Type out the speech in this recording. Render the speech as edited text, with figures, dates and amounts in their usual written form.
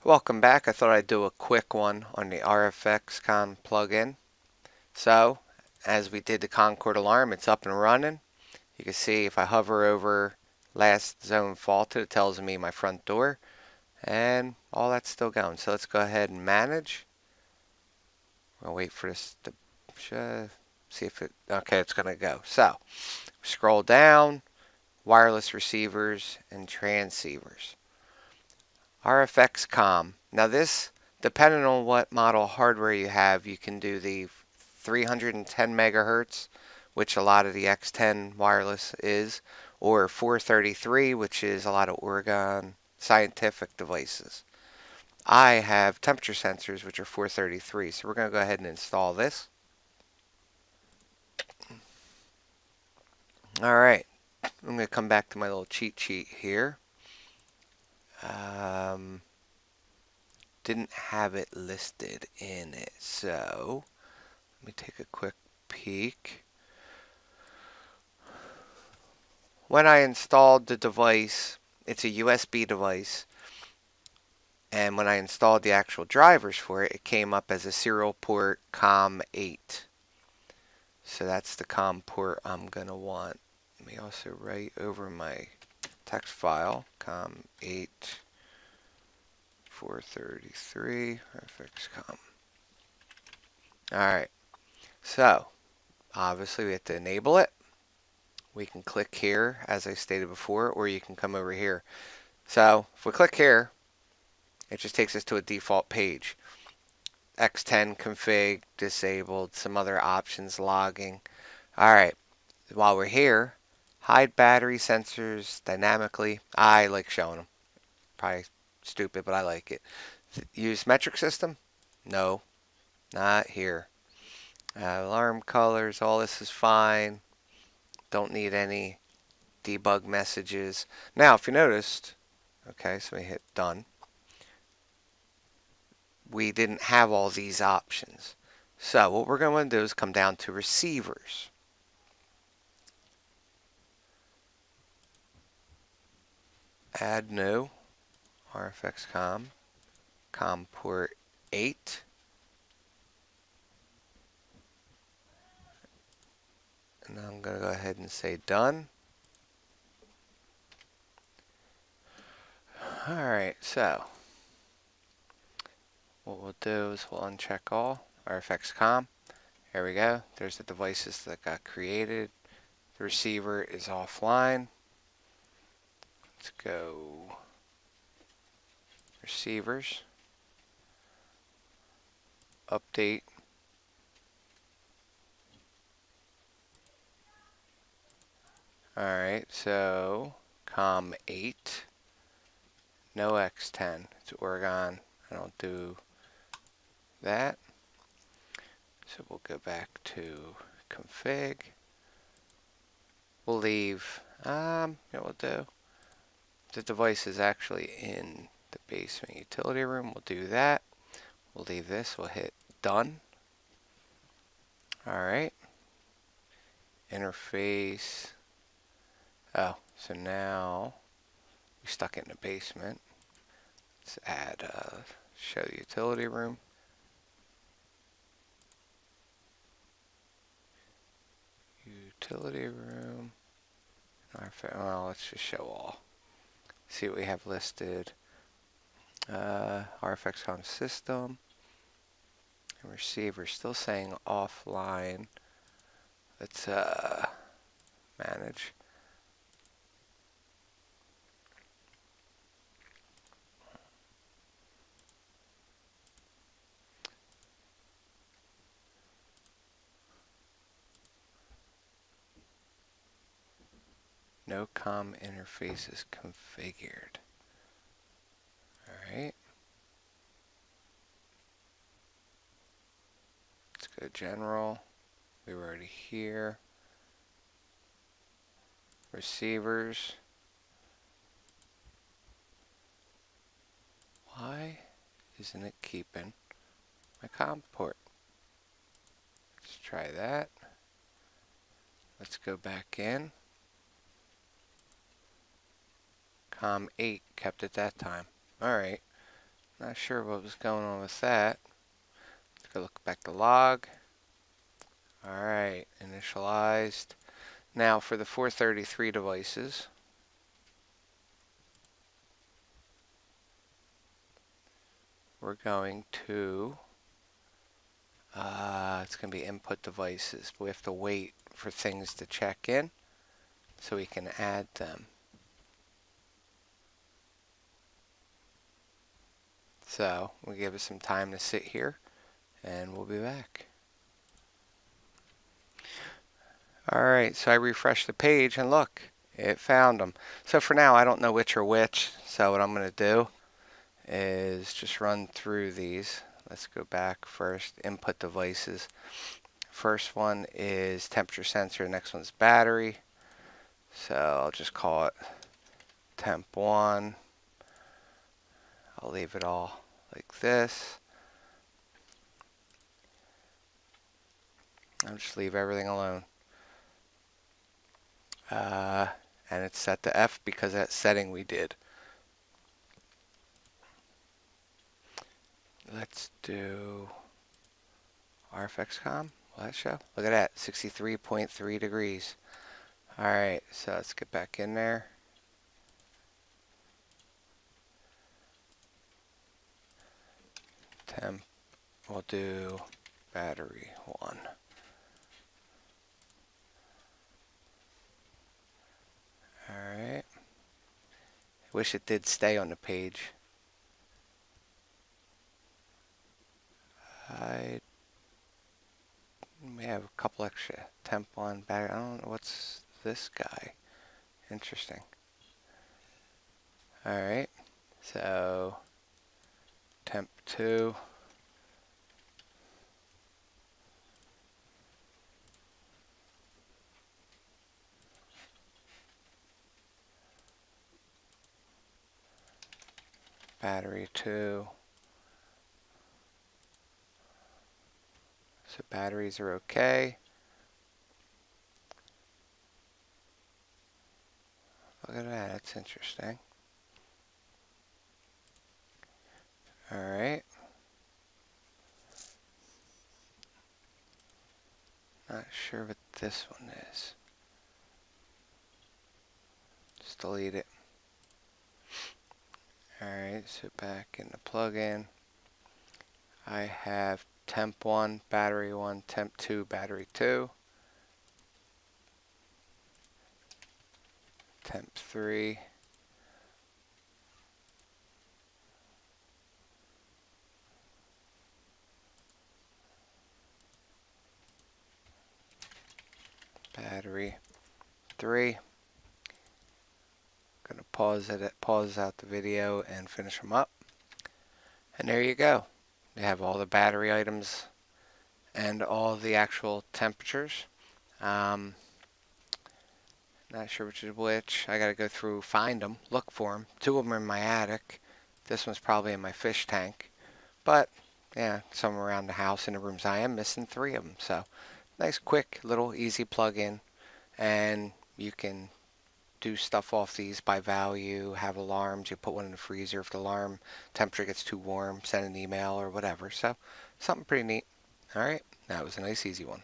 Welcome back. I thought I'd do a quick one on the RFXCOM plugin. So, as we did the Concord alarm, it's up and running. You can see if I hover over last zone faulted, it tells me my front door, and all that's still going. So let's go ahead and manage. We'll wait for this to see if it, okay, it's going to go. So, scroll down, wireless receivers and transceivers. RFXCOM. Now this, depending on what model hardware you have, you can do the 310 megahertz, which a lot of the X10 wireless is, or 433, which is a lot of Oregon Scientific devices. I have temperature sensors, which are 433, so we're going to go ahead and install this. Alright, I'm going to come back to my little cheat sheet here. Didn't have it listed in it, so let me take a quick peek. When I installed the device, it's a USB device, and when I installed the actual drivers for it, it came up as a serial port COM8. So that's the COM port I'm going to want. Let me also write over my text file, COM8 433 RFXCOM. Alright, so obviously we have to enable it. We can click here, as I stated before, or you can come over here. So if we click here, it just takes us to a default page. X10 config, disabled, some other options, logging. Alright, while we're here, hide battery sensors dynamically. I like showing them. Probably stupid, but I like it. Use metric system? No, not here. Alarm colors, all this is fine. Don't need any debug messages. Now, if you noticed, okay, so we hit done. We didn't have all these options. So what we're going to do is come down to receivers. Add new, RFXCOM, COM port 8. And I'm going to go ahead and say done. Alright, so what we'll do is we'll uncheck all, RFXCOM. Here we go. There's the devices that got created. The receiver is offline. Let's go receivers, update. Alright, so COM8, no X10, it's Oregon. I don't do that. So we'll go back to config. We'll leave, we'll do. The device is actually in the basement utility room. We'll do that. We'll leave this. We'll hit done. Alright. Interface. Oh, so now we stuck it in the basement. Let's add show utility room. Utility room. Well, let's just show all. See what we have listed. RFXCOM system. And receiver still saying offline. Let's manage. No COM interface is configured. Alright. Let's go general. We were already here. Receivers. Why isn't it keeping my COM port? Let's try that. Let's go back in. COM8 kept it that time. Alright. Not sure what was going on with that. Let's go look back the log. Alright, initialized. Now for the 433 devices, we're going to, it's going to be input devices. But we have to wait for things to check in so we can add them. So we'll give it some time to sit here and we'll be back. Alright, so I refreshed the page and look, it found them. So for now I don't know which are which, so what I'm going to do is just run through these. Let's go back first, input devices. First one is temperature sensor, the next one's battery. So I'll just call it temp 1. I'll leave it all like this. I'll just leave everything alone. And it's set to F because of that setting we did. Let's do RFXCOM. Will that show? Look at that, 63.3 degrees. Alright, so let's get back in there. Temp, we'll do battery 1. Alright. Wish it did stay on the page. I may have a couple extra. Temp 1, battery. I don't know what's this guy. Interesting. Alright. So temp 2. Battery 2. So batteries are okay. Look at that, that's interesting. Alright. Not sure what this one is. Just delete it. Alright, so back in the plugin, I have temp 1, battery 1, temp 2, battery 2. Temp 3. Battery 3. Gonna pause out the video and finish them up. And there you go. You have all the battery items and all the actual temperatures. Not sure which is which. I gotta go through, find them, look for them. 2 of them are in my attic. This one's probably in my fish tank. But yeah, somewhere around the house in the rooms. I am missing 3 of them. So nice, quick, little, easy plug-in, and you can do stuff off these by value, have alarms. You put one in the freezer if the alarm temperature gets too warm, send an email or whatever. So something pretty neat. All right, that was a nice, easy one.